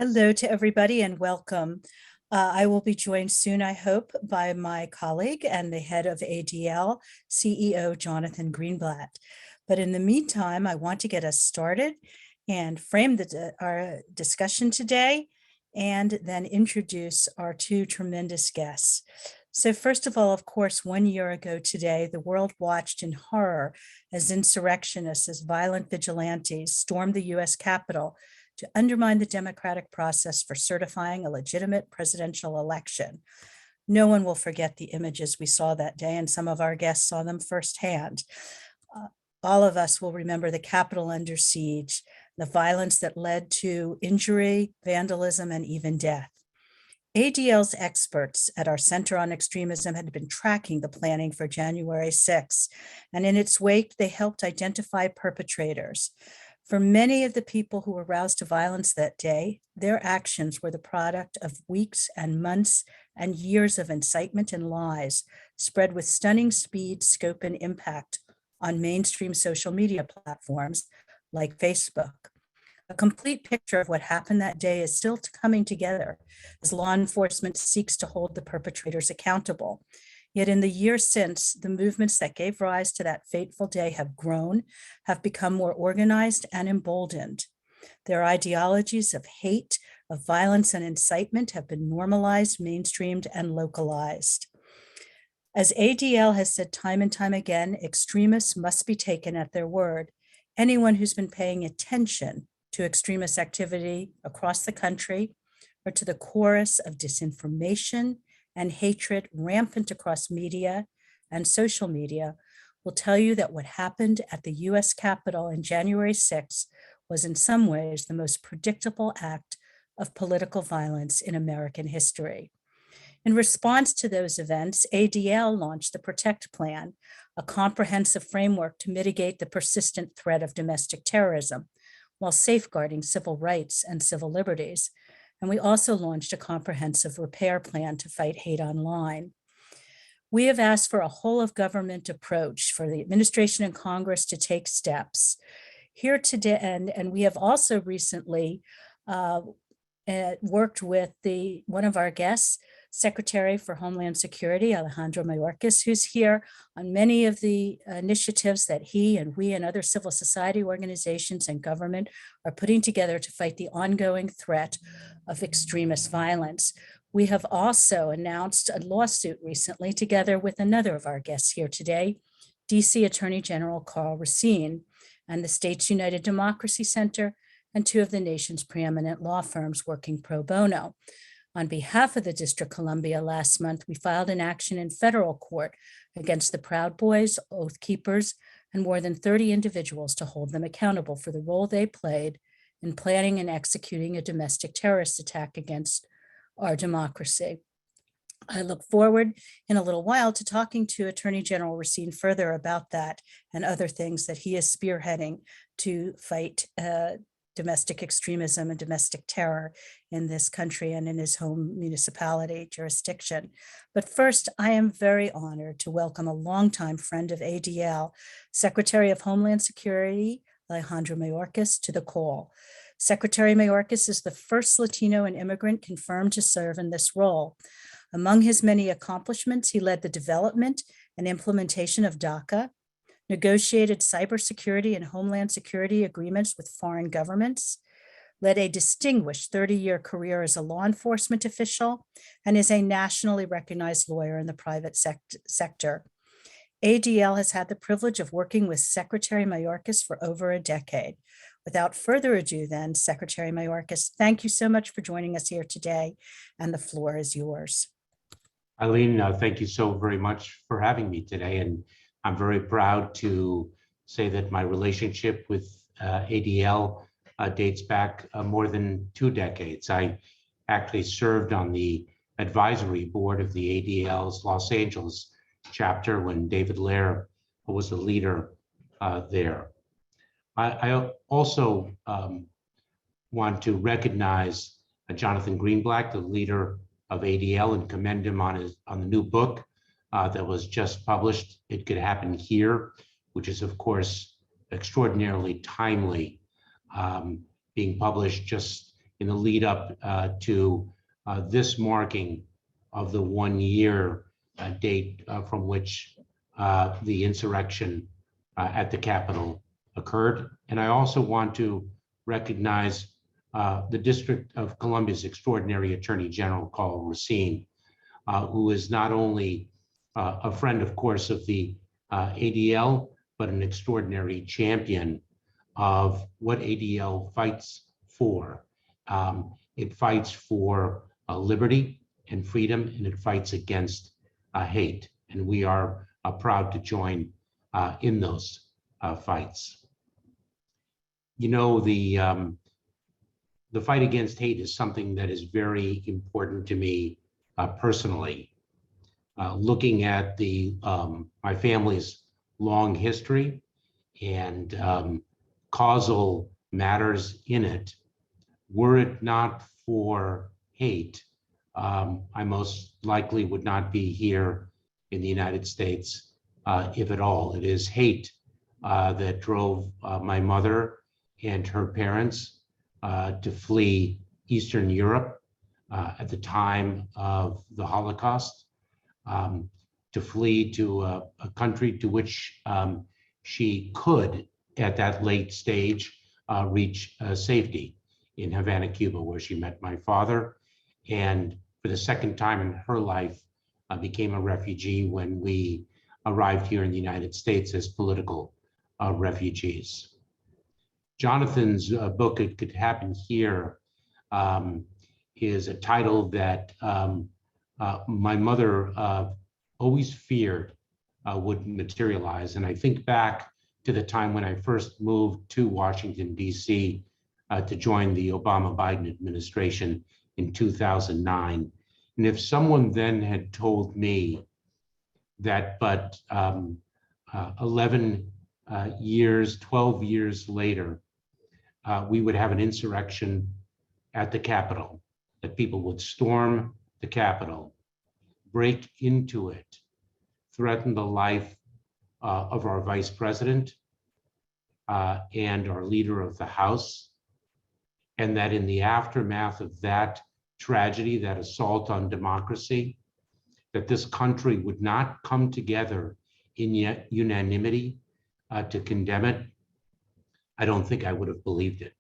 Hello to everybody and welcome. I will be joined soon, I hope, by my colleague and the head of ADL, CEO Jonathan Greenblatt. But in the meantime, I want to get us started and frame our discussion today and then introduce our two tremendous guests. So first of all, of course, 1 year ago today, the world watched in horror as insurrectionists, as violent vigilantes stormed the US Capitol to undermine the democratic process for certifying a legitimate presidential election. No one will forget the images we saw that day, and some of our guests saw them firsthand. All of us will remember the Capitol under siege, the violence that led to injury, vandalism, and even death. ADL's experts at our Center on Extremism had been tracking the planning for January 6th, and in its wake, they helped identify perpetrators. For many of the people who were roused to violence that day, their actions were the product of weeks and months and years of incitement and lies, spread with stunning speed, scope, and impact on mainstream social media platforms like Facebook. A complete picture of what happened that day is still coming together as law enforcement seeks to hold the perpetrators accountable. Yet in the years since, the movements that gave rise to that fateful day have grown, have become more organized and emboldened. Their ideologies of hate, of violence and incitement have been normalized, mainstreamed, and localized. As ADL has said time and time again, extremists must be taken at their word. Anyone who's been paying attention to extremist activity across the country or to the chorus of disinformation and hatred rampant across media and social media will tell you that what happened at the US Capitol on January 6th was in some ways the most predictable act of political violence in American history. In response to those events, ADL launched the Protect Plan, a comprehensive framework to mitigate the persistent threat of domestic terrorism while safeguarding civil rights and civil liberties. And we also launched a comprehensive repair plan to fight hate online. We have asked for a whole of government approach for the administration and Congress to take steps. Here today, and we have also recently worked with one of our guests, Secretary for Homeland Security, Alejandro Mayorkas, who's here on many of the initiatives that he and we and other civil society organizations and government are putting together to fight the ongoing threat of extremist violence. We have also announced a lawsuit recently together with another of our guests here today, DC Attorney General Karl Racine and the States United Democracy Center and two of the nation's preeminent law firms working pro bono. On behalf of the District of Columbia last month, we filed an action in federal court against the Proud Boys, Oath Keepers, and more than 30 individuals to hold them accountable for the role they played in planning and executing a domestic terrorist attack against our democracy. I look forward in a little while to talking to Attorney General Racine further about that and other things that he is spearheading to fight domestic extremism and domestic terror in this country and in his home municipality jurisdiction. But first, I am very honored to welcome a longtime friend of ADL, Secretary of Homeland Security, Alejandro Mayorkas, to the call. Secretary Mayorkas is the first Latino and immigrant confirmed to serve in this role. Among his many accomplishments, he led the development and implementation of DACA, negotiated cybersecurity and homeland security agreements with foreign governments, led a distinguished 30-year career as a law enforcement official, and is a nationally recognized lawyer in the private sector. ADL has had the privilege of working with Secretary Mayorkas for over a decade. Without further ado then, Secretary Mayorkas, thank you so much for joining us here today, and the floor is yours. Eileen, thank you so very much for having me today. And I'm very proud to say that my relationship with ADL dates back more than 2 decades. I actually served on the advisory board of the ADL's Los Angeles chapter when David Lair was the leader there. I also want to recognize Jonathan Greenblatt, the leader of ADL, and commend him on the new book that was just published, It Could Happen Here, which is, of course, extraordinarily timely, being published just in the lead up to this marking of the 1 year date from which the insurrection at the Capitol occurred. And I also want to recognize the District of Columbia's Extraordinary Attorney General, Karl Racine, who is not only a friend, of course, of the ADL, but an extraordinary champion of what ADL fights for. It fights for liberty and freedom, and it fights against hate. And we are proud to join in those fights. You know, the fight against hate is something that is very important to me personally. Looking at my family's long history and causal matters in it, were it not for hate, I most likely would not be here in the United States, if at all. It is hate that drove my mother and her parents to flee Eastern Europe at the time of the Holocaust, to flee to a country to which she could, at that late stage, reach safety in Havana, Cuba, where she met my father, and for the second time in her life became a refugee when we arrived here in the United States as political refugees. Jonathan's book, It Could Happen Here, is a title that my mother always feared would materialize. And I think back to the time when I first moved to Washington, D.C. To join the Obama-Biden administration in 2009. And if someone then had told me that but 11 years, 12 years later, we would have an insurrection at the Capitol, that people would storm the Capitol, break into it, threaten the life of our vice president and our leader of the House, and that in the aftermath of that tragedy, that assault on democracy, that this country would not come together in unanimity to condemn it, I don't think I would have believed it.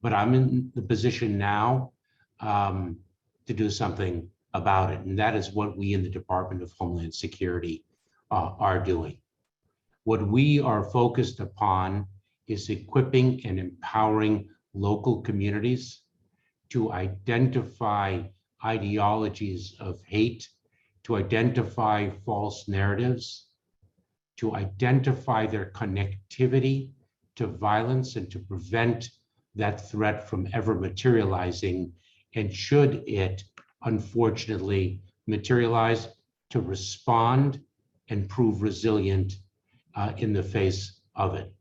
But I'm in the position now to do something about it. And that is what we in the Department of Homeland Security are doing. What we are focused upon is equipping and empowering local communities to identify ideologies of hate, to identify false narratives, to identify their connectivity to violence, and to prevent that threat from ever materializing. And should it unfortunately materialize, to respond and prove resilient in the face of it.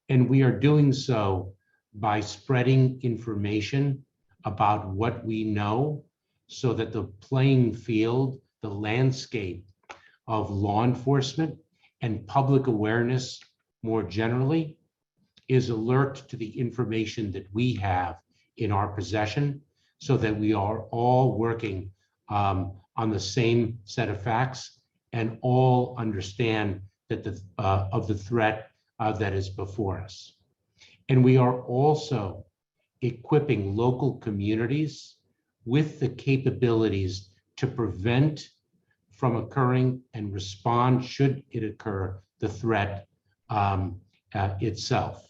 And we are doing so by spreading information about what we know, so that the playing field, the landscape of law enforcement and public awareness more generally is alert to the information that we have in our possession, so that we are all working on the same set of facts and all understand that of the threat that is before us. And we are also equipping local communities with the capabilities to prevent from occurring and respond, should it occur, the threat itself.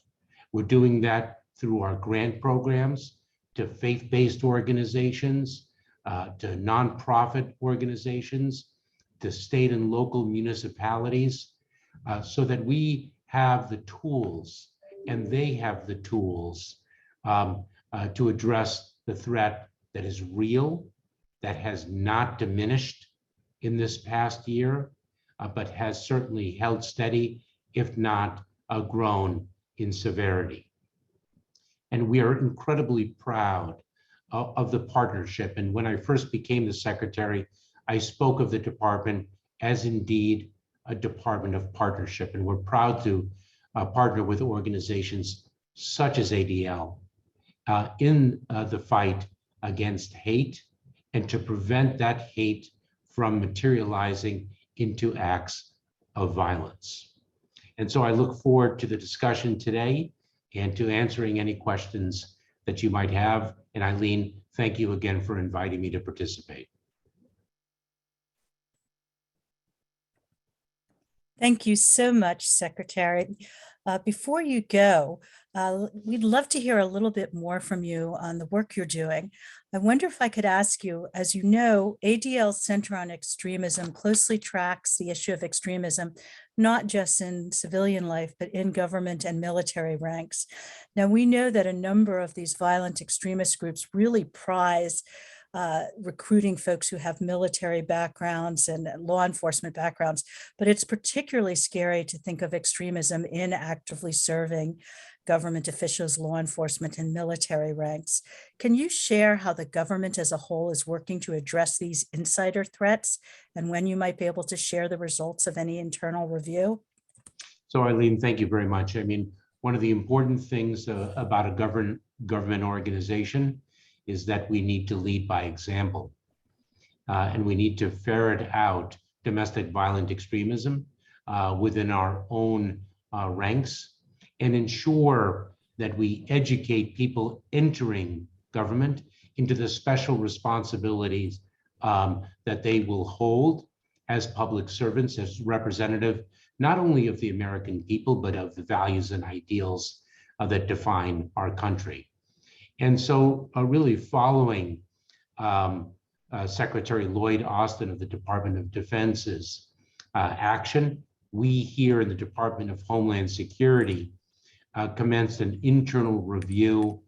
We're doing that through our grant programs to faith-based organizations, to nonprofit organizations, to state and local municipalities, so that we have the tools and they have the tools to address the threat that is real, that has not diminished in this past year, but has certainly held steady, if not grown in severity. And we are incredibly proud of the partnership. And when I first became the secretary, I spoke of the department as indeed a department of partnership. And we're proud to partner with organizations such as ADL in the fight against hate and to prevent that hate from materializing into acts of violence. And so I look forward to the discussion today and to answering any questions that you might have. And Eileen, thank you again for inviting me to participate. Thank you so much, Secretary. Before you go, we'd love to hear a little bit more from you on the work you're doing. I wonder if I could ask you, as you know, ADL's Center on Extremism closely tracks the issue of extremism, not just in civilian life, but in government and military ranks. Now, we know that a number of these violent extremist groups really prize recruiting folks who have military backgrounds and law enforcement backgrounds, but it's particularly scary to think of extremism in actively serving government officials, law enforcement, and military ranks. Can you share how the government as a whole is working to address these insider threats and when you might be able to share the results of any internal review? So Eileen, thank you very much. I mean, one of the important things about a government organization is that we need to lead by example. And we need to ferret out domestic violent extremism within our own ranks and ensure that we educate people entering government into the special responsibilities that they will hold as public servants, as representative, not only of the American people, but of the values and ideals that define our country. And so really following Secretary Lloyd Austin of the Department of Defense's action, we here in the Department of Homeland Security commenced an internal review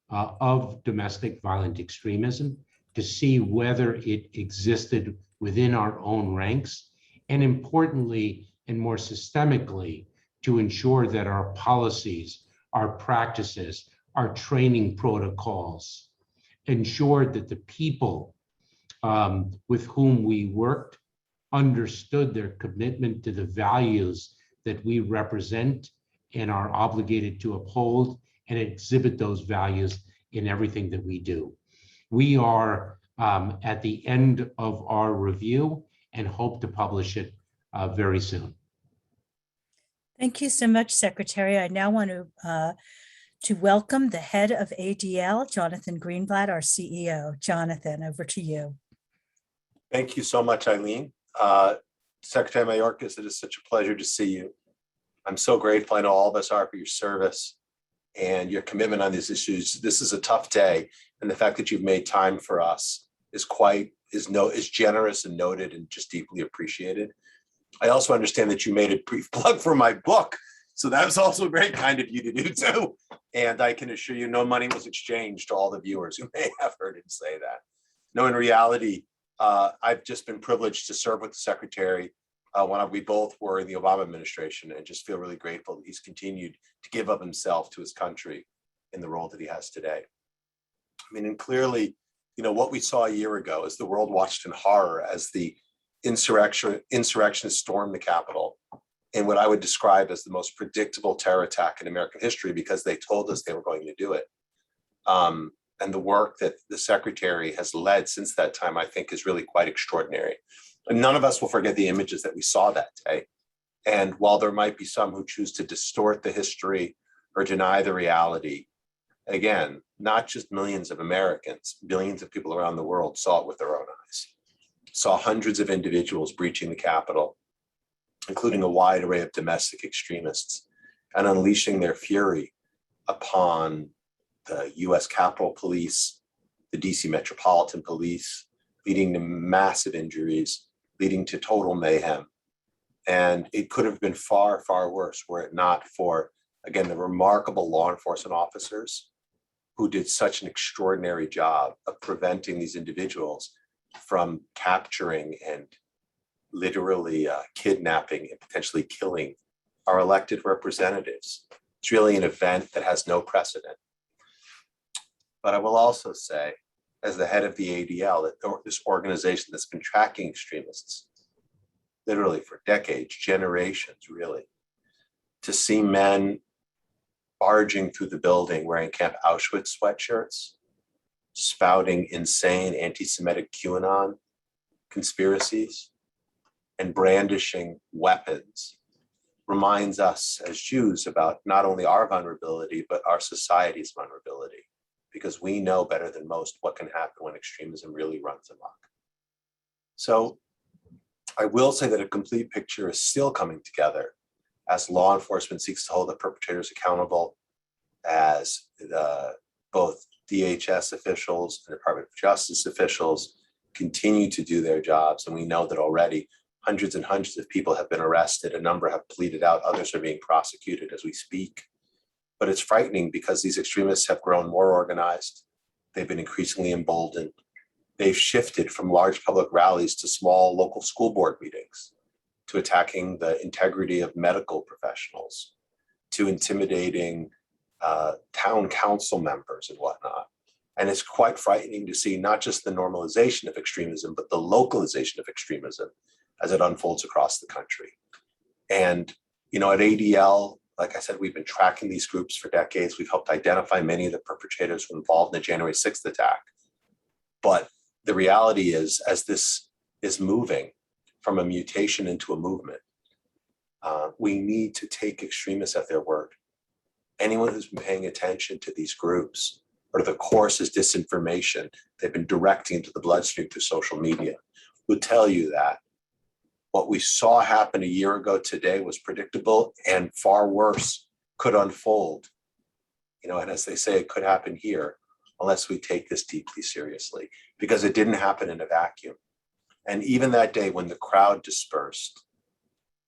of domestic violent extremism to see whether it existed within our own ranks, and importantly, and more systemically, to ensure that our policies, our practices, our training protocols ensured that the people with whom we worked understood their commitment to the values that we represent and are obligated to uphold and exhibit those values in everything that we do. We are at the end of our review and hope to publish it very soon. Thank you so much, Secretary. I now want to welcome the head of ADL, Jonathan Greenblatt, our CEO. Jonathan, over to you. Thank you so much, Eileen. Secretary Mayorkas, it is such a pleasure to see you. I'm so grateful, I know all of us are, for your service and your commitment on these issues. This is a tough day, and the fact that you've made time for us is generous and noted and just deeply appreciated. I also understand that you made a brief plug for my book, so that was also very kind of you to do too. And I can assure you no money was exchanged to all the viewers who may have heard him say that. No, in reality, I've just been privileged to serve with the Secretary when we both were in the Obama administration, and just feel really grateful that he's continued to give of himself to his country in the role that he has today. I mean, and clearly, you know, what we saw a year ago as the world watched in horror as the insurrection stormed the Capitol in what I would describe as the most predictable terror attack in American history, because they told us they were going to do it. And the work that the Secretary has led since that time, I think, is really quite extraordinary. And none of us will forget the images that we saw that day. And while there might be some who choose to distort the history or deny the reality, again, not just millions of Americans, billions of people around the world saw it with their own eyes. Saw hundreds of individuals breaching the Capitol, including a wide array of domestic extremists, and unleashing their fury upon the US Capitol Police, the DC Metropolitan Police, leading to massive injuries, leading to total mayhem. And it could have been far, far worse were it not for, again, the remarkable law enforcement officers who did such an extraordinary job of preventing these individuals from capturing and literally kidnapping and potentially killing our elected representatives. It's really an event that has no precedent. But I will also say, as the head of the ADL, that this organization that's been tracking extremists literally for decades, generations really, to see men barging through the building wearing Camp Auschwitz sweatshirts, spouting insane anti-Semitic QAnon conspiracies, and brandishing weapons reminds us as Jews about not only our vulnerability, but our society's vulnerability, because we know better than most what can happen when extremism really runs amok. So I will say that a complete picture is still coming together as law enforcement seeks to hold the perpetrators accountable, as both DHS officials and Department of Justice officials continue to do their jobs. And we know that already hundreds and hundreds of people have been arrested. A number have pleaded out. Others are being prosecuted as we speak. But it's frightening because these extremists have grown more organized. They've been increasingly emboldened. They've shifted from large public rallies to small local school board meetings, to attacking the integrity of medical professionals, to intimidating town council members and whatnot. And it's quite frightening to see not just the normalization of extremism, but the localization of extremism as it unfolds across the country. And, you know, at ADL, like I said, we've been tracking these groups for decades. We've helped identify many of the perpetrators who were involved in the January 6th attack. But the reality is, as this is moving from a mutation into a movement, we need to take extremists at their word. Anyone who's been paying attention to these groups or the course is disinformation they've been directing into the bloodstream through social media would tell you that what we saw happen a year ago today was predictable, and far worse could unfold. You know, and as they say, it could happen here unless we take this deeply seriously, because it didn't happen in a vacuum. And even that day when the crowd dispersed,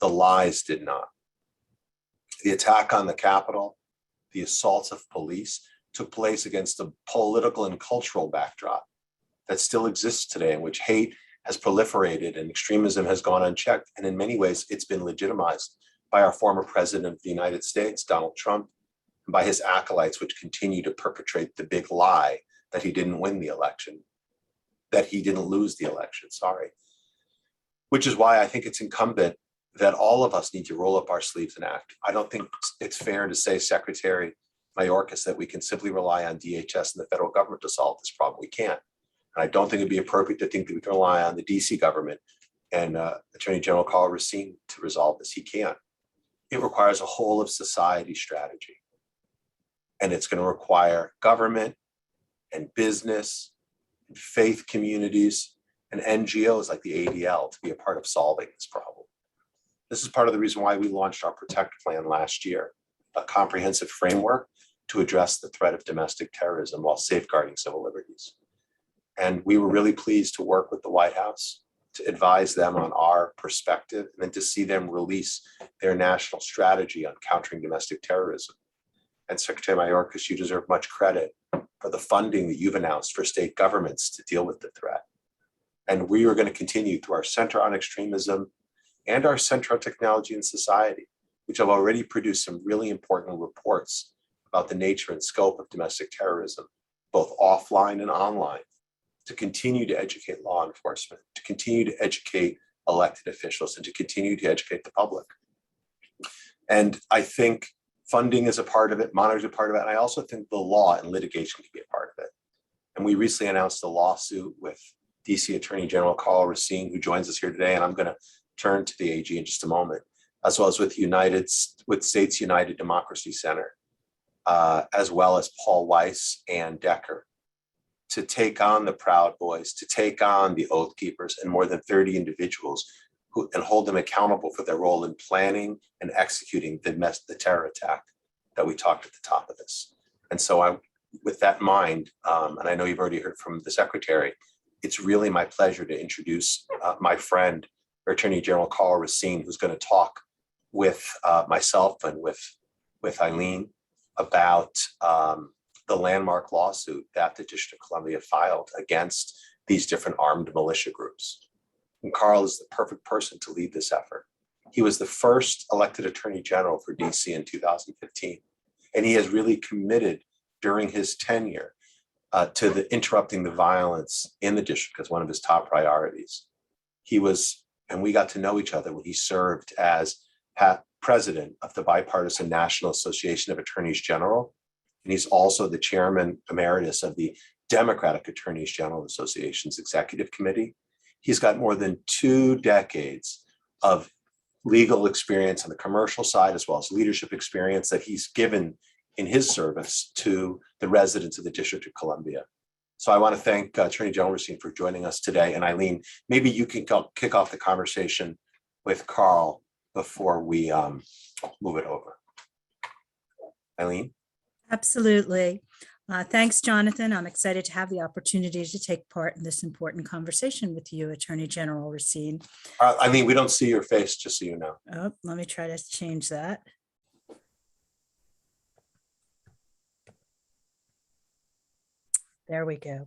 the lies did not. The attack on the Capitol, the assaults of police took place against a political and cultural backdrop that still exists today, in which hate has proliferated and extremism has gone unchecked. And in many ways, it's been legitimized by our former president of the United States, Donald Trump, and by his acolytes, which continue to perpetrate the big lie that he didn't win the election, that he didn't lose the election, sorry. Which is why I think it's incumbent that all of us need to roll up our sleeves and act. I don't think it's fair to say, Secretary Mayorkas, that we can simply rely on DHS and the federal government to solve this problem. We can't. And I don't think it'd be appropriate to think that we can rely on the DC government and Attorney General Karl Racine to resolve this. He can't. It requires a whole of society strategy. And it's going to require government and business and faith communities and NGOs like the ADL to be a part of solving this problem. This is part of the reason why we launched our Protect Plan last year, a comprehensive framework to address the threat of domestic terrorism while safeguarding civil liberties. And we were really pleased to work with the White House to advise them on our perspective and then to see them release their national strategy on countering domestic terrorism. And Secretary Mayorkas, you deserve much credit for the funding that you've announced for state governments to deal with the threat. And we are going to continue through our Center on Extremism and our Center on Technology and Society, which have already produced some really important reports about the nature and scope of domestic terrorism, both offline and online, to continue to educate law enforcement, to continue to educate elected officials, and to continue to educate the public. And I think funding is a part of it, monitoring is a part of it, and I also think the law and litigation can be a part of it. And we recently announced a lawsuit with DC Attorney General Karl Racine, who joins us here today, and I'm going to turn to the AG in just a moment, as well as with States United Democracy Center, as well as Paul Weiss and Decker, to take on the Proud Boys, to take on the Oath Keepers and more than 30 individuals and hold them accountable for their role in planning and executing the terror attack that we talked at the top of this. And so with that in mind, and I know you've already heard from the Secretary, it's really my pleasure to introduce my friend, Attorney General Karl Racine, who's going to talk with myself and with Eileen about the landmark lawsuit that the District of Columbia filed against these different armed militia groups. And Karl is the perfect person to lead this effort. He was the first elected Attorney General for DC in 2015, and he has really committed during his tenure to interrupting the violence in the district as one of his top priorities. He was, and we got to know each other when he served as president of the Bipartisan National Association of Attorneys General, and he's also the chairman emeritus of the Democratic Attorneys General Association's Executive Committee. He's got more than 2 decades of legal experience on the commercial side, as well as leadership experience that he's given in his service to the residents of the District of Columbia. So I want to thank Attorney General Racine for joining us today. And Eileen, maybe you can kick off the conversation with Karl before we move it over. Eileen? Absolutely. Thanks, Jonathan. I'm excited to have the opportunity to take part in this important conversation with you, Attorney General Racine. Eileen, we don't see your face, just so you know. Oh, let me try to change that. There we go.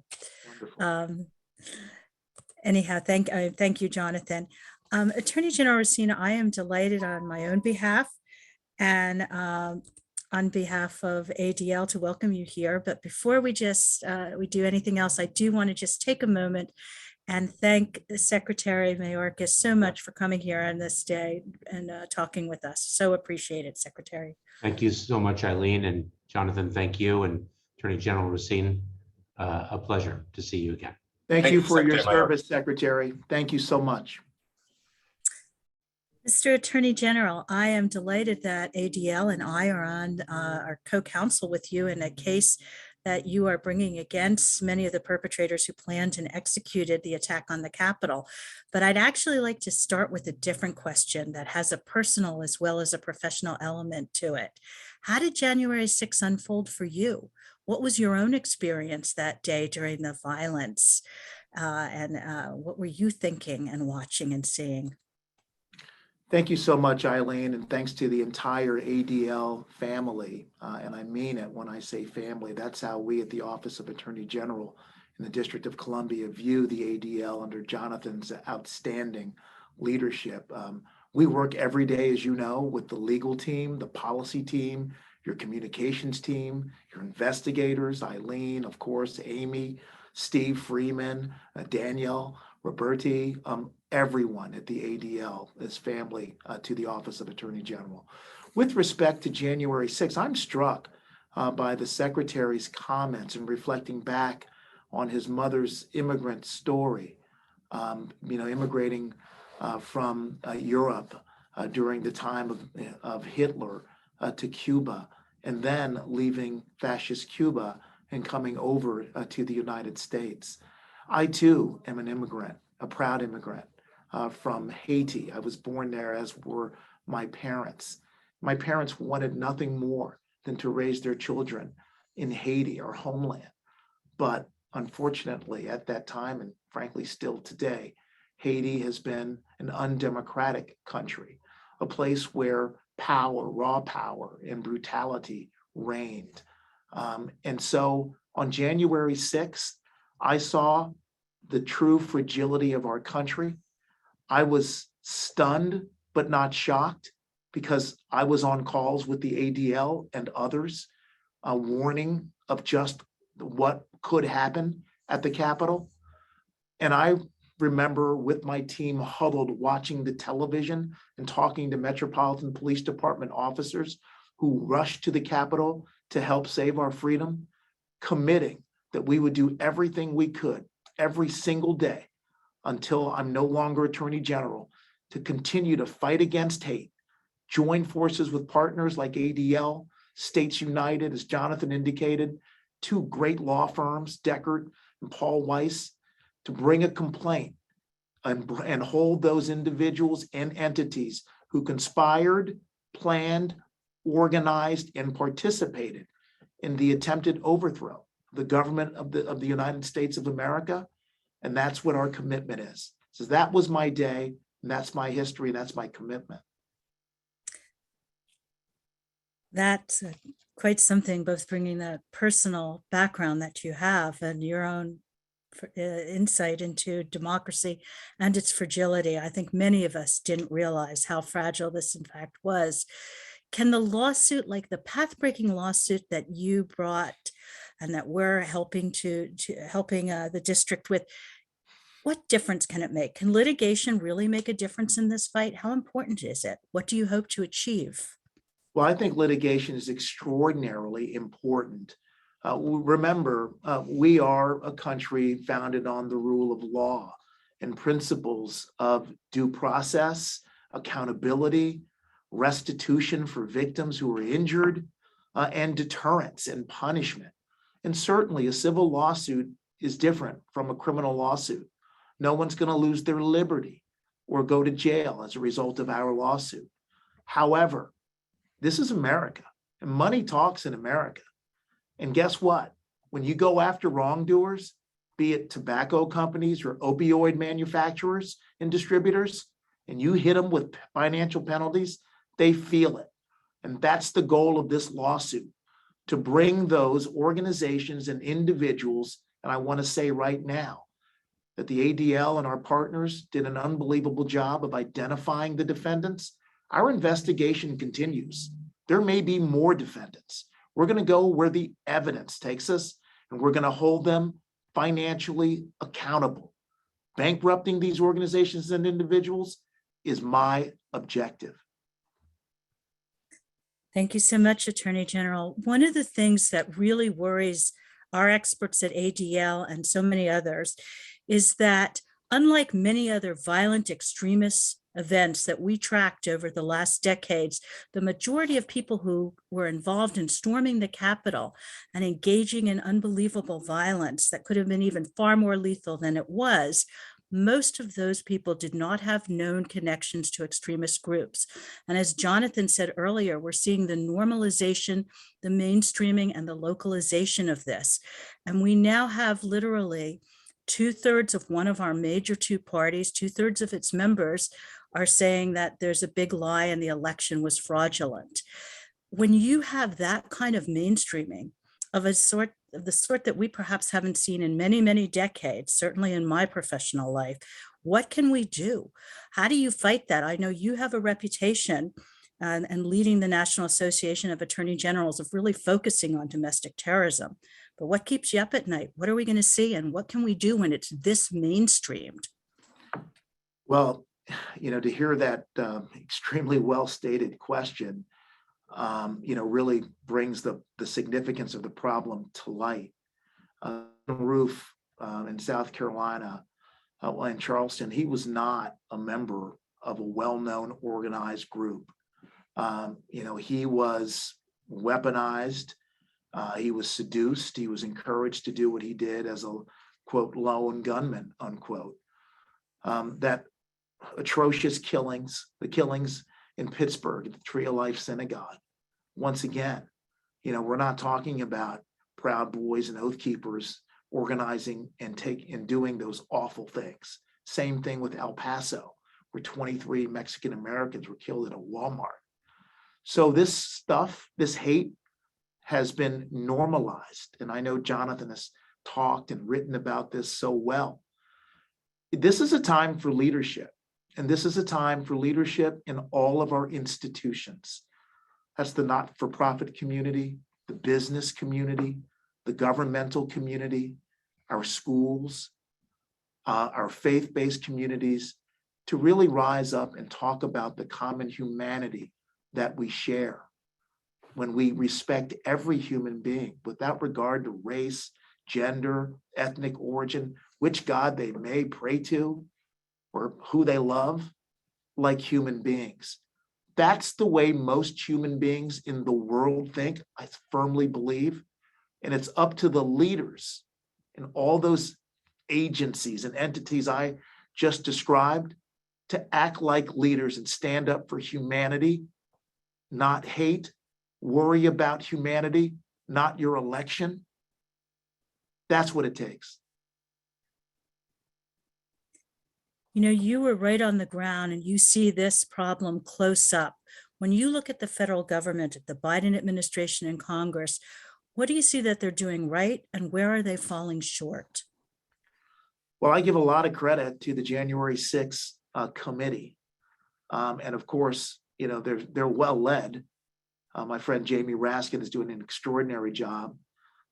Anyhow, thank you, Jonathan. Attorney General Racine, I am delighted on my own behalf and on behalf of ADL to welcome you here. But before we do anything else, I do want to just take a moment and thank Secretary Mayorkas so much for coming here on this day and talking with us. So appreciated, Secretary. Thank you so much, Eileen, and Jonathan, thank you, and Attorney General Racine, a pleasure to see you again. Thank you for your Secretary service, Secretary. Thank you so much. Mr. Attorney General, I am delighted that ADL and I are on our co-counsel with you in a case that you are bringing against many of the perpetrators who planned and executed the attack on the Capitol. But I'd actually like to start with a different question that has a personal as well as a professional element to it. How did January 6th unfold for you? What was your own experience that day during the violence? What were you thinking and watching and seeing? Thank you so much, Eileen, and thanks to the entire ADL family. And I mean it when I say family. That's how we at the Office of Attorney General in the District of Columbia view the ADL under Jonathan's outstanding leadership. We work every day, as you know, with the legal team, the policy team, your communications team, your investigators, Eileen, of course, Amy, Steve Freeman, Danielle, Roberti, everyone at the ADL is family to the Office of Attorney General. With respect to January 6th, I'm struck by the Secretary's comments and reflecting back on his mother's immigrant story, immigrating from Europe during the time of Hitler to Cuba, and then leaving fascist Cuba and coming over to the United States. I too am an immigrant, a proud immigrant from Haiti. I was born there, as were my parents. My parents wanted nothing more than to raise their children in Haiti, our homeland. But unfortunately, at that time, and frankly still today, Haiti has been an undemocratic country, a place where power, raw power, and brutality reigned. And so on January 6th, I saw the true fragility of our country. I was stunned, but not shocked, because I was on calls with the ADL and others, a warning of just what could happen at the Capitol. And I remember with my team huddled watching the television and talking to Metropolitan Police Department officers who rushed to the Capitol to help save our freedom, committing that we would do everything we could every single day until I'm no longer Attorney General to continue to fight against hate, join forces with partners like ADL, States United, as Jonathan indicated, 2 great law firms, Deckard and Paul Weiss, to bring a complaint and hold those individuals and entities who conspired, planned, organized, and participated in the attempted overthrow of the government of the United States of America. And that's what our commitment is. So that was my day, and that's my history, and that's my commitment. That's quite something, both bringing that personal background that you have and your own insight into democracy and its fragility. I think many of us didn't realize how fragile this in fact was. Can the lawsuit, like the path-breaking lawsuit that you brought and that we're helping the district with, What difference can it make? Can litigation really make a difference in this fight? How important is it? What do you hope to achieve? Well, I think litigation is extraordinarily important. Remember, we are a country founded on the rule of law and principles of due process, accountability, restitution for victims who are injured, and deterrence and punishment. And certainly a civil lawsuit is different from a criminal lawsuit. No one's going to lose their liberty or go to jail as a result of our lawsuit. However, this is America, and money talks in America. And guess what? When you go after wrongdoers, be it tobacco companies or opioid manufacturers and distributors, and you hit them with financial penalties, they feel it. And that's the goal of this lawsuit, to bring those organizations and individuals, and I want to say right now that the ADL and our partners did an unbelievable job of identifying the defendants. Our investigation continues. There may be more defendants. We're going to go where the evidence takes us, and we're going to hold them financially accountable. Bankrupting these organizations and individuals is my objective. Thank you so much, Attorney General. One of the things that really worries our experts at ADL and so many others is that, unlike many other violent extremist events that we tracked over the last decades, the majority of people who were involved in storming the Capitol and engaging in unbelievable violence that could have been even far more lethal than it was, most of those people did not have known connections to extremist groups. And as Jonathan said earlier, we're seeing the normalization, the mainstreaming, and the localization of this. And we now have literally 2/3 of one of our major two parties, 2/3 of its members are saying that there's a big lie and the election was fraudulent. When you have that kind of mainstreaming of the sort that we perhaps haven't seen in many, many decades, certainly in my professional life, what can we do? How do you fight that? I know you have a reputation and leading the National Association of Attorney Generals of really focusing on domestic terrorism. But what keeps you up at night? What are we going to see? And what can we do when it's this mainstreamed? Well, to hear that extremely well-stated question, really brings the significance of the problem to light. Roof in South Carolina, in Charleston, he was not a member of a well-known organized group. He was weaponized. He was seduced. He was encouraged to do what he did as a, quote, lone gunman, unquote. That atrocious killings, the killings in Pittsburgh at the Tree of Life Synagogue. Once again, we're not talking about Proud Boys and Oath Keepers organizing and doing those awful things. Same thing with El Paso, where 23 Mexican Americans were killed at a Walmart. So this stuff, this hate, has been normalized. And I know Jonathan has talked and written about this so well. This is a time for leadership. And this is a time for leadership in all of our institutions. That's the not-for-profit community, the business community, the governmental community, our schools, our faith-based communities, to really rise up and talk about the common humanity that we share when we respect every human being without regard to race, gender, ethnic origin, which God they may pray to, or who they love, like human beings. That's the way most human beings in the world think, I firmly believe. And it's up to the leaders in all those agencies and entities I just described to act like leaders and stand up for humanity, not hate, worry about humanity, not your election. That's what it takes. You were right on the ground and you see this problem close up. When you look at the federal government, at the Biden administration and Congress, what do you see that they're doing right and where are they falling short? Well, I give a lot of credit to the January 6th committee. And of course, they're well led. My friend Jamie Raskin is doing an extraordinary job.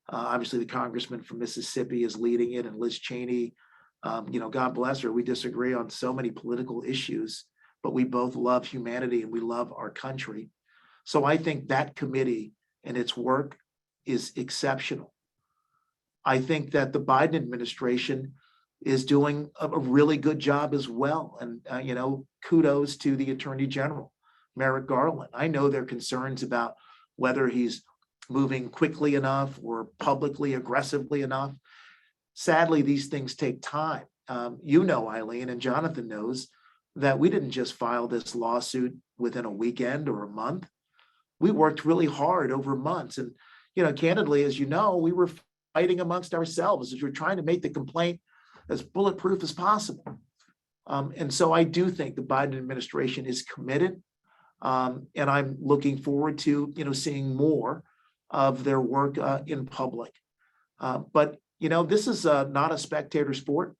Obviously, the congressman from Mississippi is leading it, and Liz Cheney God bless her. We disagree on so many political issues, but we both love humanity and we love our country. So I think that committee and its work is exceptional. I think that the Biden administration is doing a really good job as well. And, kudos to the Attorney General, Merrick Garland. I know there are concerns about whether he's moving quickly enough or publicly aggressively enough. Sadly, these things take time. Eileen, and Jonathan knows that we didn't just file this lawsuit within a weekend or a month. We worked really hard over months. And, candidly, as you know, we were fighting amongst ourselves as we're trying to make the complaint as bulletproof as possible. And so I do think the Biden administration is committed. And I'm looking forward to, seeing more of their work in public. But this is not a spectator sport.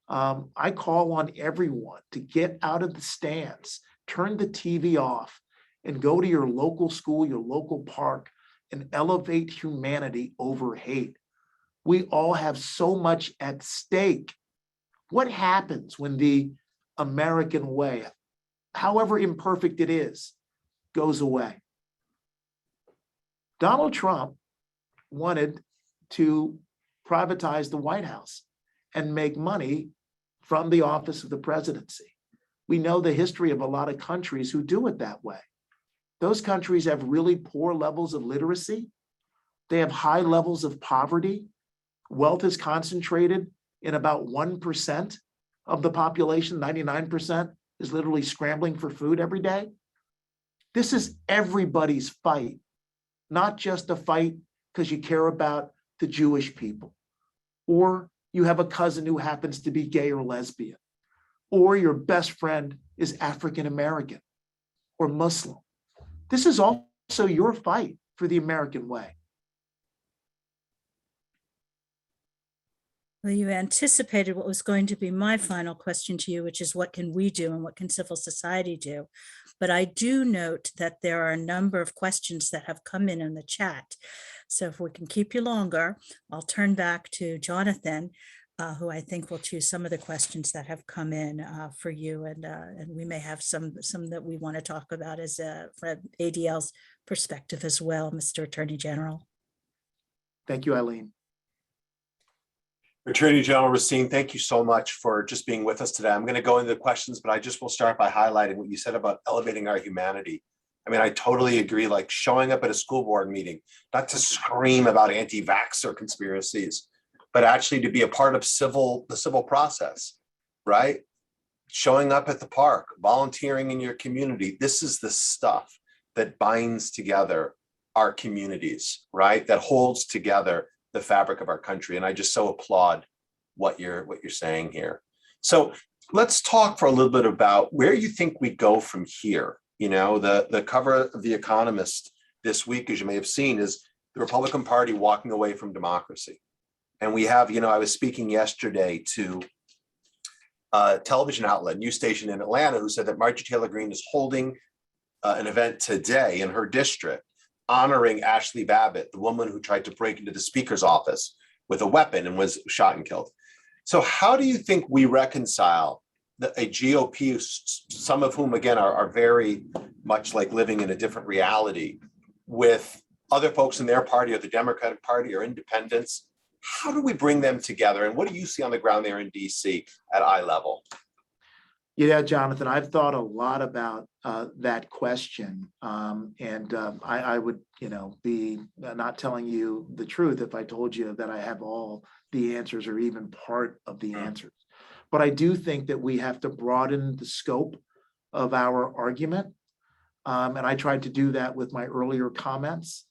I call on everyone to get out of the stands, turn the TV off, and go to your local school, your local park, and elevate humanity over hate. We all have so much at stake. What happens when the American way, however imperfect it is, goes away? Donald Trump wanted to privatize the White House and make money from the office of the presidency. We know the history of a lot of countries who do it that way. Those countries have really poor levels of literacy. They have high levels of poverty. Wealth is concentrated in about 1% of the population. 99% is literally scrambling for food every day. This is everybody's fight, not just a fight because you care about the Jewish people, or you have a cousin who happens to be gay or lesbian, or your best friend is African American or Muslim. This is also your fight for the American way. Well, you anticipated what was going to be my final question to you, which is what can we do and what can civil society do? But I do note that there are a number of questions that have come in the chat. So if we can keep you longer, I'll turn back to Jonathan, who I think will choose some of the questions that have come in for you. And we may have some that we want to talk about as from ADL's perspective as well, Mr. Attorney General. Thank you, Eileen. Attorney General Racine, thank you so much for just being with us today. I'm going to go into the questions, but I just will start by highlighting what you said about elevating our humanity. I mean, I totally agree, like showing up at a school board meeting, not to scream about anti-vaxxer conspiracies, but actually to be a part of the civil process, right? Showing up at the park, volunteering in your community. This is the stuff that binds together our communities, right? That holds together the fabric of our country. And I just so applaud what you're saying here. So let's talk for a little bit about where you think we go from here. The cover of The Economist this week, as you may have seen, is the Republican Party walking away from democracy. And we have, I was speaking yesterday to a television outlet, news station in Atlanta, who said that Marjorie Taylor Greene is holding an event today in her district honoring Ashley Babbitt, the woman who tried to break into the speaker's office with a weapon and was shot and killed. So how do you think we reconcile a GOP, some of whom, again, are very much like living in a different reality, with other folks in their party or the Democratic Party or independents? How do we bring them together? And what do you see on the ground there in DC at eye level? Yeah, Jonathan, I've thought a lot about that question. I would, be not telling you the truth if I told you that I have all the answers or even part of the answers. But I do think that we have to broaden the scope of our argument. And I tried to do that with my earlier comments,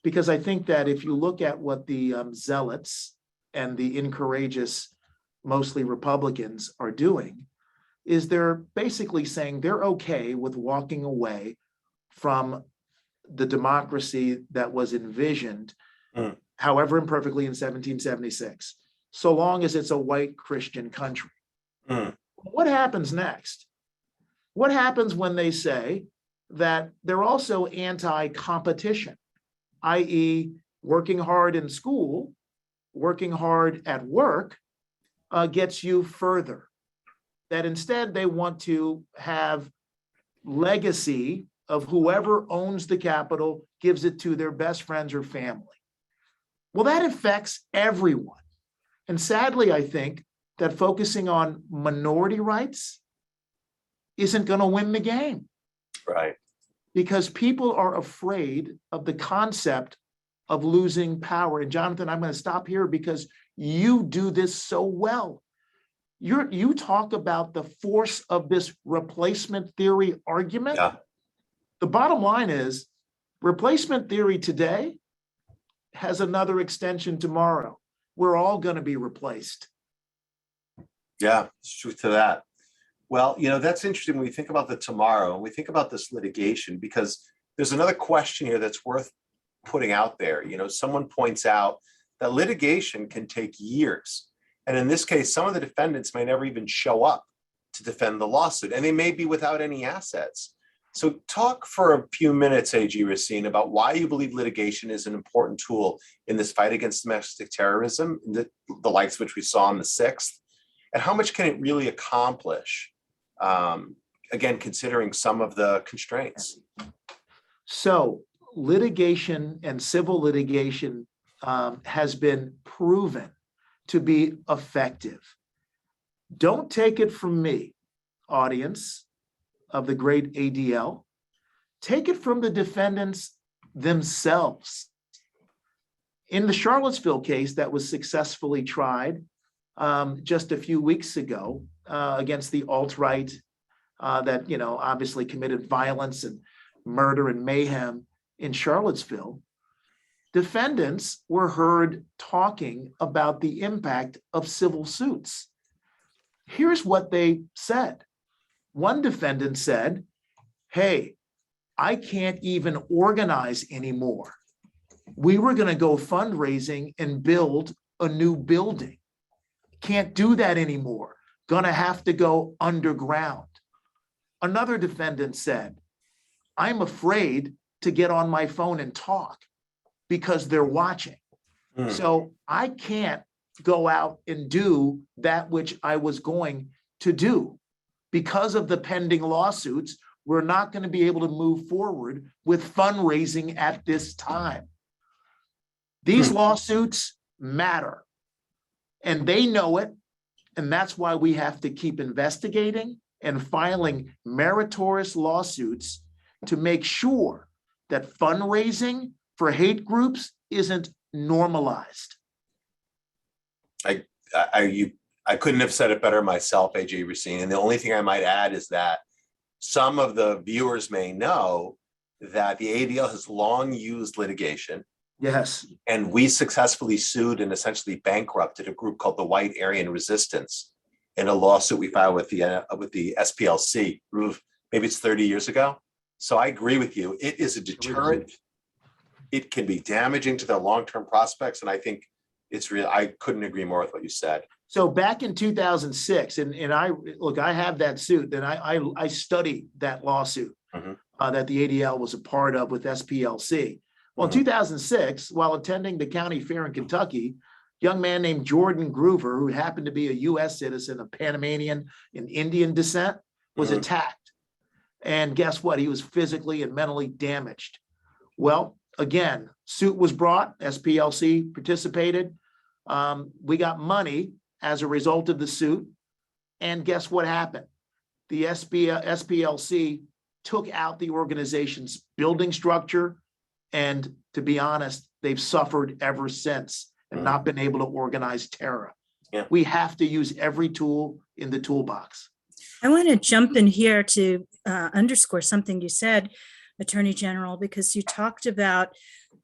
because I think that if you look at what the zealots and the incourageous, mostly Republicans, are doing, is they're basically saying they're okay with walking away from the democracy that was envisioned, however imperfectly, in 1776, so long as it's a white Christian country. What happens next? What happens when they say that they're also anti-competition, i.e. working hard in school, working hard at work, gets you further. That instead they want to have legacy of whoever owns the Capitol gives it to their best friends or family. Well, that affects everyone. And sadly, I think that focusing on minority rights isn't going to win the game. Right. Because people are afraid of the concept of losing power. And Jonathan, I'm going to stop here because you do this so well. You talk about the force of this replacement theory argument. Yeah. The bottom line is replacement theory today has another extension tomorrow. We're all going to be replaced. Yeah, it's truth to that. Well, that's interesting when we think about the tomorrow and we think about this litigation, because there's another question here that's worth putting out there. Someone points out that litigation can take years. And in this case, some of the defendants may never even show up to defend the lawsuit, and they may be without any assets. So talk for a few minutes, AG Racine, about why you believe litigation is an important tool in this fight against domestic terrorism, the likes which we saw on the 6th, and how much can it really accomplish, again, considering some of the constraints? So litigation and civil litigation has been proven to be effective. Don't take it from me, audience of the great ADL. Take it from the defendants themselves. In the Charlottesville case that was successfully tried just a few weeks ago against the alt-right that obviously committed violence and murder and mayhem in Charlottesville, defendants were heard talking about the impact of civil suits. Here's what they said. One defendant said, hey, I can't even organize anymore. We were going to go fundraising and build a new building. Can't do that anymore. Going to have to go underground. Another defendant said, I'm afraid to get on my phone and talk because they're watching. So I can't go out and do that which I was going to do. Because of the pending lawsuits, we're not going to be able to move forward with fundraising at this time. These lawsuits matter, and they know it, and that's why we have to keep investigating and filing meritorious lawsuits to make sure that fundraising for hate groups isn't normalized. I couldn't have said it better myself, AJ Racine. And the only thing I might add is that some of the viewers may know that the ADL has long used litigation. Yes. And we successfully sued and essentially bankrupted a group called the White Aryan Resistance in a lawsuit we filed with the SPLC. Maybe it's 30 years ago. So I agree with you. It is a deterrent. It can be damaging to their long-term prospects. And I think it's real. I couldn't agree more with what you said. So back in 2006, and I have that suit, and I studied that lawsuit that the ADL was a part of with SPLC. Well, in 2006, while attending the county fair in Kentucky, a young man named Jordan Groover, who happened to be a U.S. citizen of Panamanian and Indian descent, was attacked. And guess what? He was physically and mentally damaged. Well, again, suit was brought, SPLC participated. We got money as a result of the suit. And guess what happened? The SPLC took out the organization's building structure. And to be honest, they've suffered ever since and not been able to organize terror. Yeah. We have to use every tool in the toolbox. I want to jump in here to underscore something you said, Attorney General, because you talked about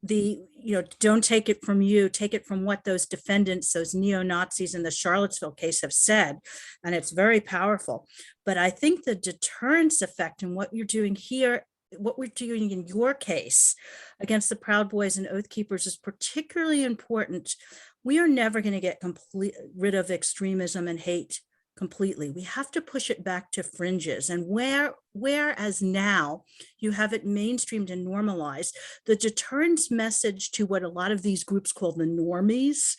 don't take it from you, take it from what those defendants, those neo-Nazis in the Charlottesville case have said. And it's very powerful. But I think the deterrence effect and what you're doing here, what we're doing in your case against the Proud Boys and Oath Keepers is particularly important. We are never going to get rid of extremism and hate completely. We have to push it back to fringes. And whereas now you have it mainstreamed and normalized, the deterrence message to what a lot of these groups call the normies,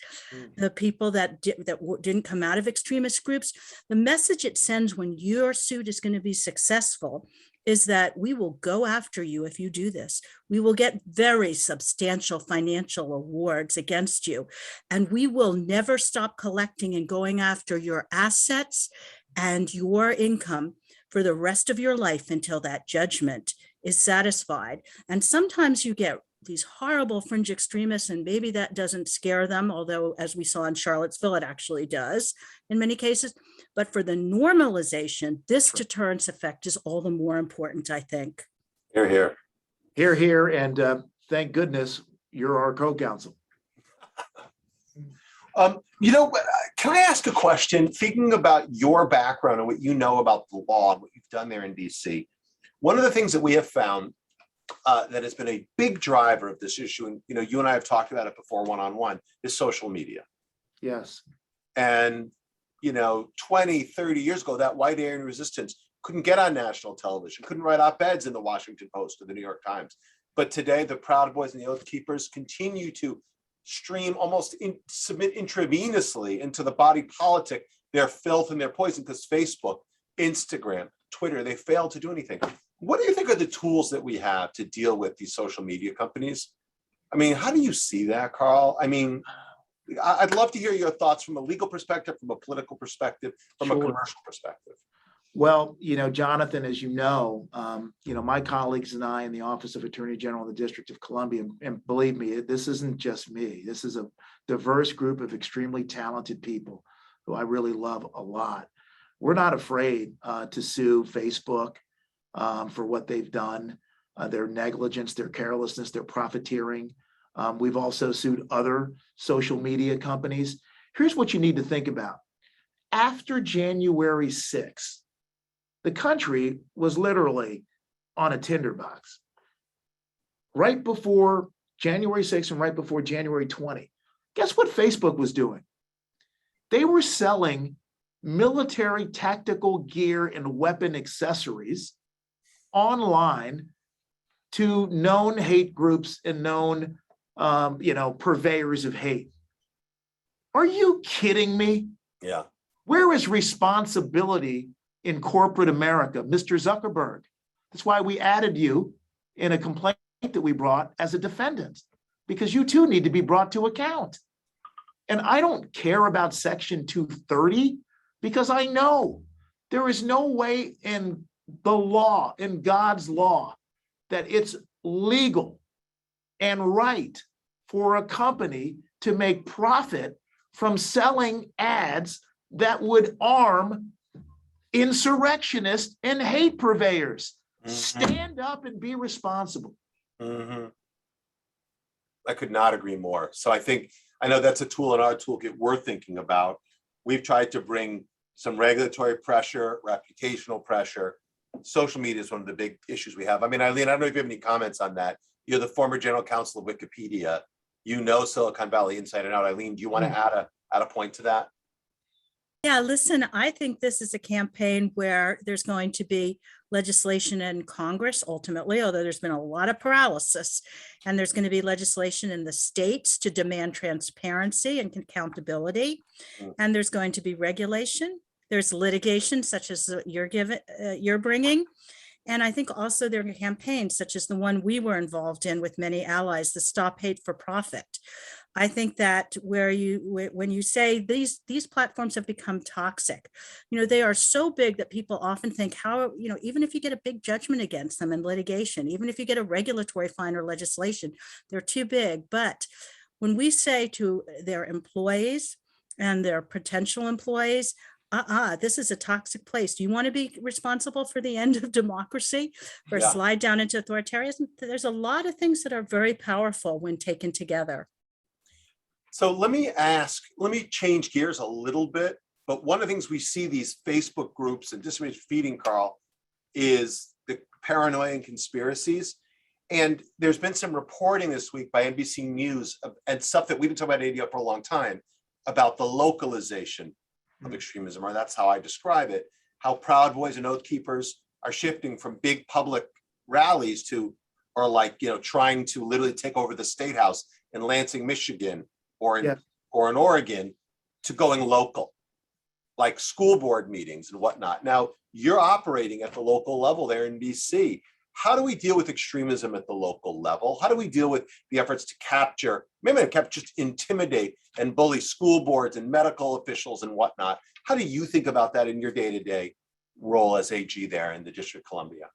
the people that didn't come out of extremist groups, the message it sends when your suit is going to be successful is that we will go after you if you do this. We will get very substantial financial awards against you. And we will never stop collecting and going after your assets and your income for the rest of your life until that judgment is satisfied. And sometimes you get these horrible fringe extremists, and maybe that doesn't scare them, although as we saw in Charlottesville, it actually does in many cases. But for the normalization, this deterrence effect is all the more important, I think. Hear, hear. Here, here, and thank goodness you're our co-counsel. You know, can I ask a question? Thinking about your background and what you know about the law and what you've done there in DC, one of the things that we have found that has been a big driver of this issue, and you and I have talked about it before one-on-one, is social media. Yes. And 20, 30 years ago, that white Aryan resistance couldn't get on national television, couldn't write op-eds in the Washington Post or the New York Times. But today, the Proud Boys and the Oath Keepers continue to stream, submit intravenously into the body politic their filth and their poison, because Facebook, Instagram, Twitter, they fail to do anything. What do you think are the tools that we have to deal with these social media companies? I mean, how do you see that, Karl? I mean, I'd love to hear your thoughts from a legal perspective, from a political perspective, from a commercial perspective. Well, Jonathan, as you know, my colleagues and I in the Office of Attorney General in the District of Columbia, and believe me, this isn't just me. This is a diverse group of extremely talented people who I really love a lot. We're not afraid to sue Facebook for what they've done, their negligence, their carelessness, their profiteering. We've also sued other social media companies. Here's what you need to think about. After January 6th, the country was literally on a tinderbox. Right before January 6th and right before January 20, guess what Facebook was doing? They were selling military tactical gear and weapon accessories online to known hate groups and known purveyors of hate. Are you kidding me? Yeah. Where is responsibility in corporate America, Mr. Zuckerberg? That's why we added you in a complaint that we brought as a defendant, because you too need to be brought to account. And I don't care about Section 230, because I know there is no way in the law, in God's law, that it's legal and right for a company to make profit from selling ads that would arm insurrectionists and hate purveyors. Stand up and be responsible. I could not agree more. So I know that's a tool in our toolkit we're thinking about. We've tried to bring some regulatory pressure, reputational pressure. Social media is one of the big issues we have. I mean, Eileen, I don't know if you have any comments on that. You're the former general counsel of Wikipedia. You know Silicon Valley inside and out. Eileen, do you want to add a point to that? Yeah, listen, I think this is a campaign where there's going to be legislation in Congress ultimately, although there's been a lot of paralysis, and there's going to be legislation in the states to demand transparency and accountability. And there's going to be regulation. There's litigation such as you're bringing. And I think also there are campaigns such as the one we were involved in with many allies, the Stop Hate for Profit. I think that when you say these platforms have become toxic, they are so big that people often think even if you get a big judgment against them in litigation, even if you get a regulatory fine or legislation, they're too big. But when we say to their employees and their potential employees, this is a toxic place. Do you want to be responsible for the end of democracy, for a slide down into authoritarianism? There's a lot of things that are very powerful when taken together. So let me change gears a little bit. But one of the things we see these Facebook groups and disinformation feeding, Karl, is the paranoia and conspiracies. And there's been some reporting this week by NBC News and stuff that we've been talking about at ADL for a long time about the localization of extremism, or that's how I describe it, how Proud Boys and Oath Keepers are shifting from big public rallies to, or like, trying to literally take over the State House in Lansing, Michigan, or in Oregon, to going local, like school board meetings and whatnot. Now, you're operating at the local level there in DC. How do we deal with extremism at the local level? How do we deal with the efforts to capture, maybe just intimidate and bully school boards and medical officials and whatnot? How do you think about that in your day-to-day role as AG there in the District of Columbia?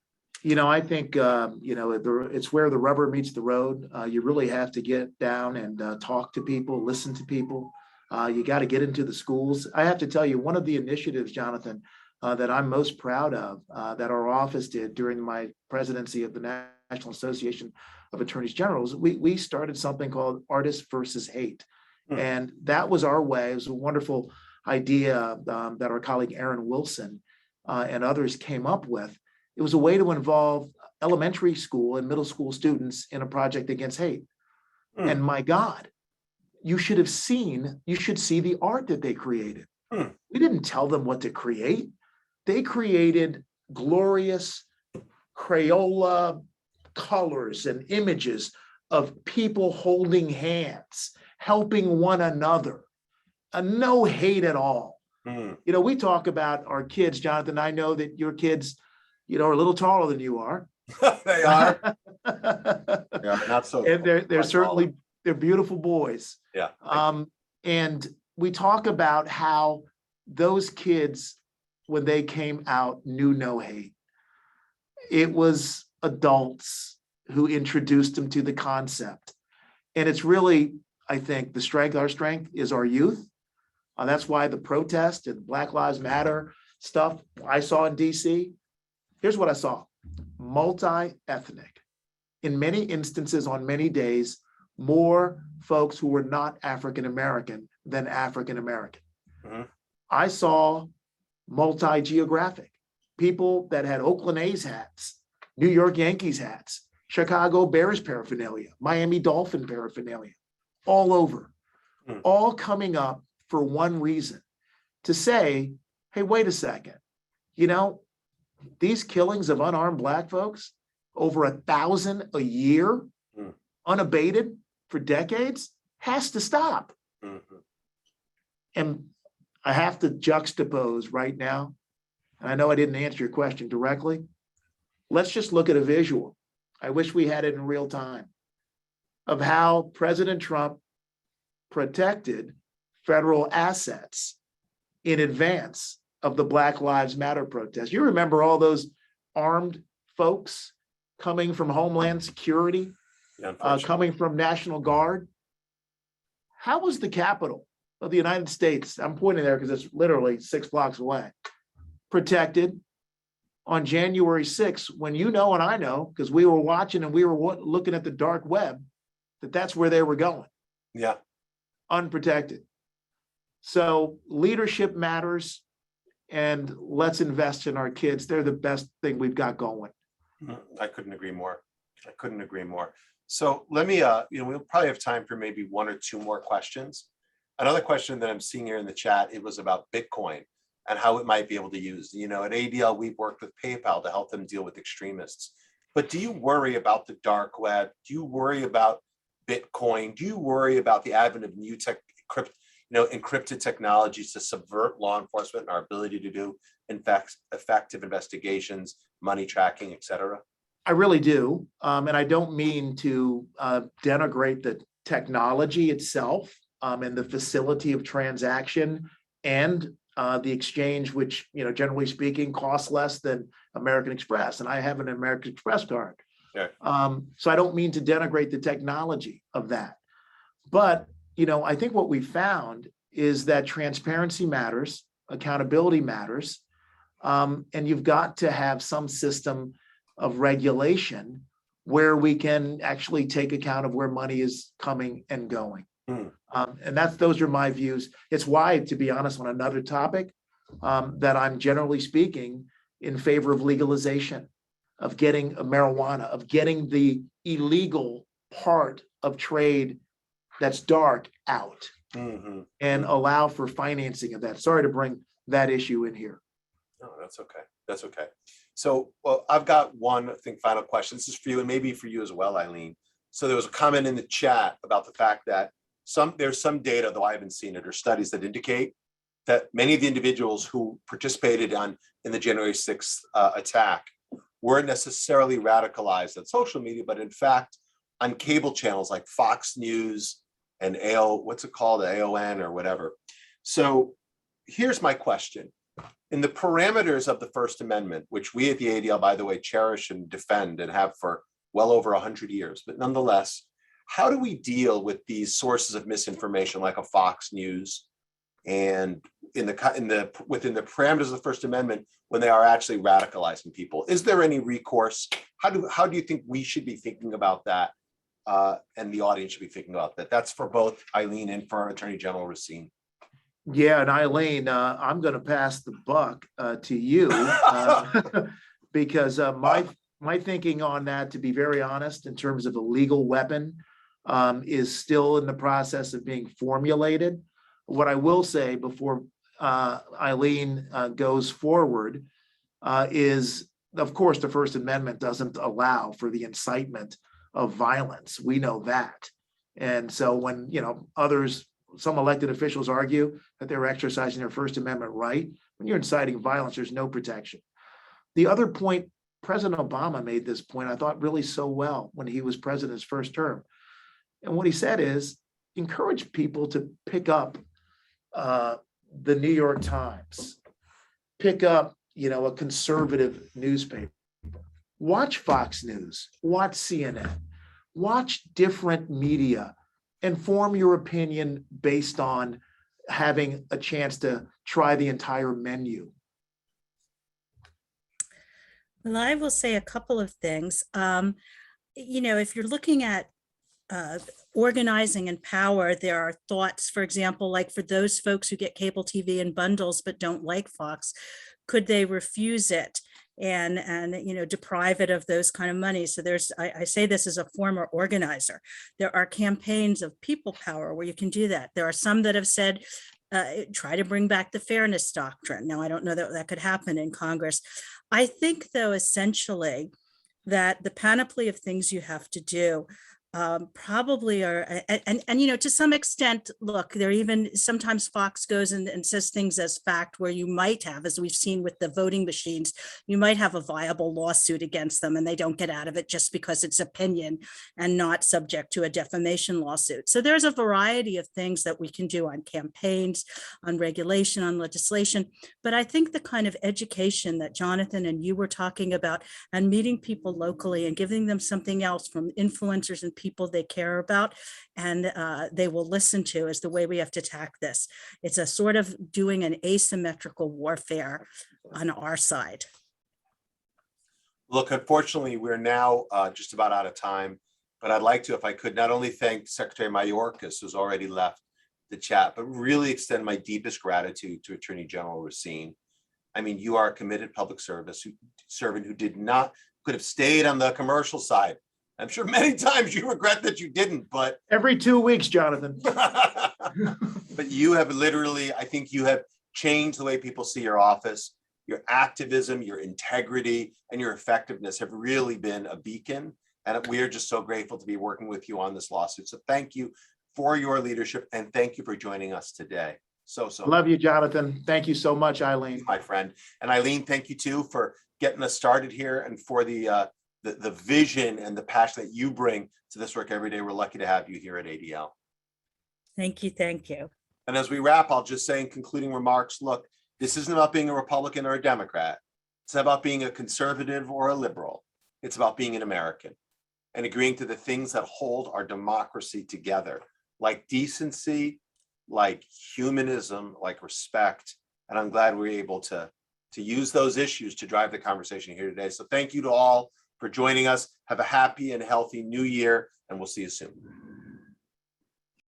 I think, it's where the rubber meets the road. You really have to get down and talk to people, listen to people. You got to get into the schools. I have to tell you, one of the initiatives, Jonathan, that I'm most proud of, that our office did during my presidency of the National Association of Attorneys Generals, we started something called Artists versus Hate. And that was our way. It was a wonderful idea that our colleague Aaron Wilson and others came up with. It was a way to involve elementary school and middle school students in a project against hate. And my God, you should see the art that they created. We didn't tell them what to create. They created glorious Crayola colors and images of people holding hands, helping one another, no hate at all. We talk about our kids, Jonathan. I know that your kids, are a little taller than you are. They are. Yeah, not so. And they're certainly taller. They're beautiful boys. Yeah. And we talk about how those kids, when they came out, knew no hate. It was adults who introduced them to the concept. And it's really, I think, our strength is our youth. That's why the protest and Black Lives Matter stuff I saw in DC, here's what I saw: multi-ethnic. In many instances, on many days, more folks who were not African-American than African-American. I saw multi-geographic, people that had Oakland A's hats, New York Yankees hats, Chicago Bears paraphernalia, Miami Dolphin paraphernalia, all over, all coming up for one reason: to say, hey, wait a second, these killings of unarmed Black folks, over 1,000 a year, unabated for decades, has to stop. And I have to juxtapose right now, and I know I didn't answer your question directly. Let's just look at a visual. I wish we had it in real time, of how President Trump protected federal assets in advance of the Black Lives Matter protest. You remember all those armed folks coming from Homeland Security, coming from National Guard? How was the Capitol of the United States, I'm pointing there because it's literally 6 blocks away, protected on January 6th, when and I know, because we were watching and we were looking at the dark web, that's where they were going? Yeah. Unprotected. So leadership matters, and let's invest in our kids. They're the best thing we've got going. I couldn't agree more. So let me, we'll probably have time for maybe one or two more questions. Another question that I'm seeing here in the chat, it was about Bitcoin and how it might be able to use. At ADL, we've worked with PayPal to help them deal with extremists. But do you worry about the dark web? Do you worry about Bitcoin? Do you worry about the advent of new encrypted technologies to subvert law enforcement and our ability to do, in fact, effective investigations, money tracking, et cetera? I really do. And I don't mean to denigrate the technology itself and the facility of transaction and the exchange, which, generally speaking, costs less than American Express. And I have an American Express card. Yeah. So I don't mean to denigrate the technology of that. But, I think what we found is that transparency matters, accountability matters, and you've got to have some system of regulation where we can actually take account of where money is coming and going. And those are my views. It's why, to be honest, on another topic, that I'm generally speaking in favor of legalization, of getting marijuana, of getting the illegal part of trade that's dark out. and allow for financing of that. Sorry to bring that issue in here. No, that's okay. That's okay. So, well, I've got one, I think, final question. This is for you and maybe for you as well, Eileen. So there was a comment in the chat about the fact that there's some data, though I haven't seen it, or studies that indicate that many of the individuals who participated in the January 6th attack weren't necessarily radicalized on social media, but in fact on cable channels like Fox News and what's it called, AON or whatever. So here's my question. In the parameters of the First Amendment, which we at the ADL, by the way, cherish and defend and have for well over 100 years, but nonetheless, how do we deal with these sources of misinformation like a Fox News and within the parameters of the First Amendment when they are actually radicalizing people? Is there any recourse? How do you think we should be thinking about that, and the audience should be thinking about that? That's for both Eileen and for Attorney General Racine. Yeah, and Eileen, I'm going to pass the buck to you because my thinking on that, to be very honest, in terms of a legal weapon, is still in the process of being formulated. What I will say before Eileen goes forward is, of course, the First Amendment doesn't allow for the incitement of violence. We know that. And so when, some elected officials argue that they're exercising their First Amendment right, when you're inciting violence, there's no protection. The other point, President Obama made this point, I thought really so well when he was president's first term. And what he said is, encourage people to pick up the New York Times, pick up, a conservative newspaper, watch Fox News, watch CNN, watch different media, and form your opinion based on having a chance to try the entire menu. Well, I will say a couple of things. If you're looking at organizing and power, there are thoughts, for example, like for those folks who get cable TV in bundles but don't like Fox, could they refuse it and deprive it of those kind of money? So I say this as a former organizer. There are campaigns of people power where you can do that. There are some that have said, try to bring back the fairness doctrine. Now, I don't know that could happen in Congress. I think, though, essentially that the panoply of things you have to do probably are, and to some extent, look, there even sometimes Fox goes and says things as fact where you might have, as we've seen with the voting machines, you might have a viable lawsuit against them and they don't get out of it just because it's opinion and not subject to a defamation lawsuit. So there's a variety of things that we can do on campaigns, on regulation, on legislation. But I think the kind of education that Jonathan and you were talking about, and meeting people locally and giving them something else from influencers and people they care about and they will listen to, is the way we have to attack this. It's a sort of doing an asymmetrical warfare on our side. Look, unfortunately, we're now just about out of time, but I'd like to, if I could, not only thank Secretary Mayorkas, who's already left the chat, but really extend my deepest gratitude to Attorney General Racine. I mean, you are a committed public servant who could have stayed on the commercial side. I'm sure many times you regret that you didn't, but every 2 weeks, Jonathan. But you have literally, I think you have changed the way people see your office. Your activism, your integrity, and your effectiveness have really been a beacon. And we are just so grateful to be working with you on this lawsuit. So thank you for your leadership and thank you for joining us today. So love you, Jonathan. Thank you so much, Eileen. My friend. And Eileen, thank you too for getting us started here and for the vision and the passion that you bring to this work every day. We're lucky to have you here at ADL. Thank you. Thank you. And as we wrap, I'll just say in concluding remarks, look, this isn't about being a Republican or a Democrat. It's about being a conservative or a liberal. It's about being an American and agreeing to the things that hold our democracy together, like decency, like humanism, like respect. And I'm glad we're able to use those issues to drive the conversation here today. So thank you to all for joining us. Have a happy and healthy new year, and we'll see you soon.